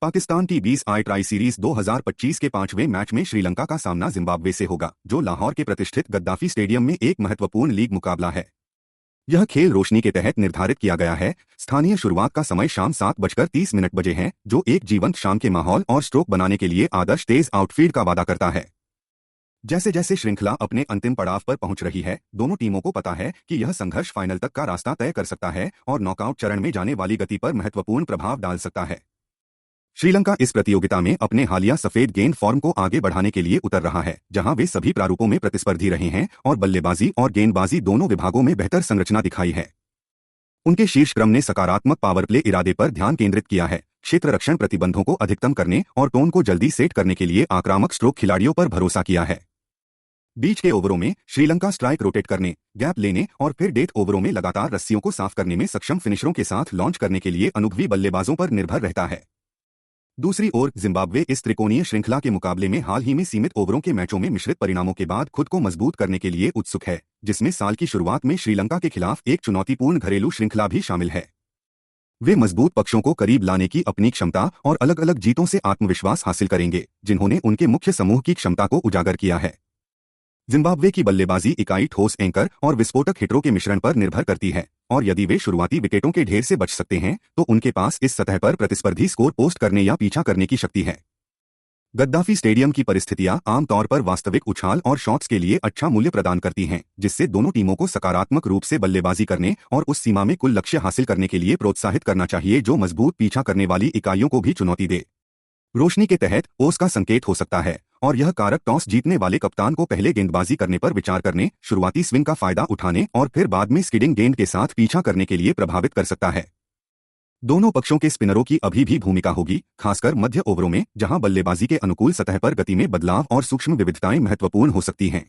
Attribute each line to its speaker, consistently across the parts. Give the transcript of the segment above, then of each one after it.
Speaker 1: Pakistan T20I tri series 2025 के पांचवें match में श्रीलंका का सामना जिम्बाब्वे से होगा, जो लाहौर के प्रतिष्ठित गद्दाफी स्टेडियम में एक महत्वपूर्ण लीग मुकाबला है। यह खेल रोशनी के तहत निर्धारित किया गया है। स्थानीय शुरुआत का समय शाम 7:30 बजे है, जो एक जीवंत शाम के माहौल और स्ट्रोक बनाने के लिए आदर्श तेज आउटफील्ड का वादा करता है। जैसे जैसे श्रृंखला अपने अंतिम पड़ाव पर पहुंच रही है, दोनों टीमों को पता है कि यह संघर्ष फाइनल तक का रास्ता तय कर सकता है और नॉकआउट चरण में जाने वाली गति पर महत्वपूर्ण प्रभाव डाल सकता है। श्रीलंका इस प्रतियोगिता में अपने हालिया सफेद गेंद फॉर्म को आगे बढ़ाने के लिए उतर रहा है, जहां वे सभी प्रारूपों में प्रतिस्पर्धी रहे हैं और बल्लेबाजी और गेंदबाजी दोनों विभागों में बेहतर संरचना दिखाई है। उनके शीर्ष क्रम ने सकारात्मक पावर प्ले इरादे पर ध्यान केंद्रित किया है, क्षेत्र रक्षण प्रतिबंधों को अधिकतम करने और टोन को जल्दी सेट करने के लिए आक्रामक स्ट्रोक खिलाड़ियों पर भरोसा किया है। बीच के ओवरों में श्रीलंका स्ट्राइक रोटेट करने, गैप लेने और फिर डेथ ओवरों में लगातार रस्सियों को साफ करने में सक्षम फिनिशरों के साथ लॉन्च करने के लिए अनुभवी बल्लेबाजों पर निर्भर रहता है। दूसरी ओर जिम्बाब्वे इस त्रिकोणीय श्रृंखला के मुकाबले में हाल ही में सीमित ओवरों के मैचों में मिश्रित परिणामों के बाद खुद को मजबूत करने के लिए उत्सुक है, जिसमें साल की शुरुआत में श्रीलंका के खिलाफ एक चुनौतीपूर्ण घरेलू श्रृंखला भी शामिल है। वे मजबूत पक्षों को करीब लाने की अपनी क्षमता और अलग अलग जीतों से आत्मविश्वास हासिल करेंगे, जिन्होंने उनके मुख्य समूह की क्षमता को उजागर किया है। जिम्बाब्वे की बल्लेबाजी इकाई ठोस एंकर और विस्फोटक हिटरों के मिश्रण पर निर्भर करती है, और यदि वे शुरुआती विकेटों के ढेर से बच सकते हैं तो उनके पास इस सतह पर प्रतिस्पर्धी स्कोर पोस्ट करने या पीछा करने की शक्ति है। गद्दाफी स्टेडियम की परिस्थितियां आमतौर पर वास्तविक उछाल और शॉट्स के लिए अच्छा मूल्य प्रदान करती हैं, जिससे दोनों टीमों को सकारात्मक रूप से बल्लेबाजी करने और उस सीमा में कुल लक्ष्य हासिल करने के लिए प्रोत्साहित करना चाहिए जो मजबूत पीछा करने वाली इकाइयों को भी चुनौती दे। रोशनी के तहत ओस का संकेत हो सकता है, और यह कारक टॉस जीतने वाले कप्तान को पहले गेंदबाजी करने पर विचार करने, शुरुआती स्विंग का फायदा उठाने और फिर बाद में स्किडिंग गेंद के साथ पीछा करने के लिए प्रभावित कर सकता है। दोनों पक्षों के स्पिनरों की अभी भी भूमिका होगी, खासकर मध्य ओवरों में, जहां बल्लेबाजी के अनुकूल सतह पर गति में बदलाव और सूक्ष्म विविधताएं महत्वपूर्ण हो सकती हैं।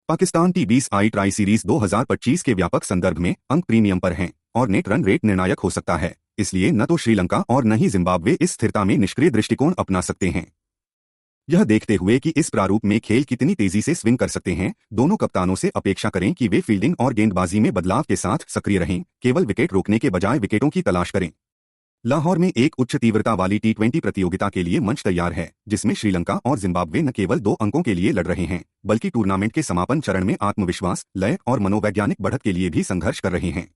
Speaker 1: पाकिस्तान T20I ट्राई सीरीज 2025 के व्यापक संदर्भ में अंक प्रीमियम पर हैं और नेट रन रेट निर्णायक हो सकता है, इसलिए न तो श्रीलंका और न ही जिम्बाब्वे इस स्थिरता में निष्क्रिय दृष्टिकोण अपना सकते हैं। यह देखते हुए कि इस प्रारूप में खेल कितनी तेजी से स्विंग कर सकते हैं, दोनों कप्तानों से अपेक्षा करें कि वे फील्डिंग और गेंदबाजी में बदलाव के साथ सक्रिय रहें, केवल विकेट रोकने के बजाय विकेटों की तलाश करें। लाहौर में एक उच्च तीव्रता वाली T20 प्रतियोगिता के लिए मंच तैयार है, जिसमें श्रीलंका और जिम्बाब्वे न केवल 2 अंकों के लिए लड़ रहे हैं, बल्कि टूर्नामेंट के समापन चरण में आत्मविश्वास, लय और मनोवैज्ञानिक बढ़त के लिए भी संघर्ष कर रहे हैं।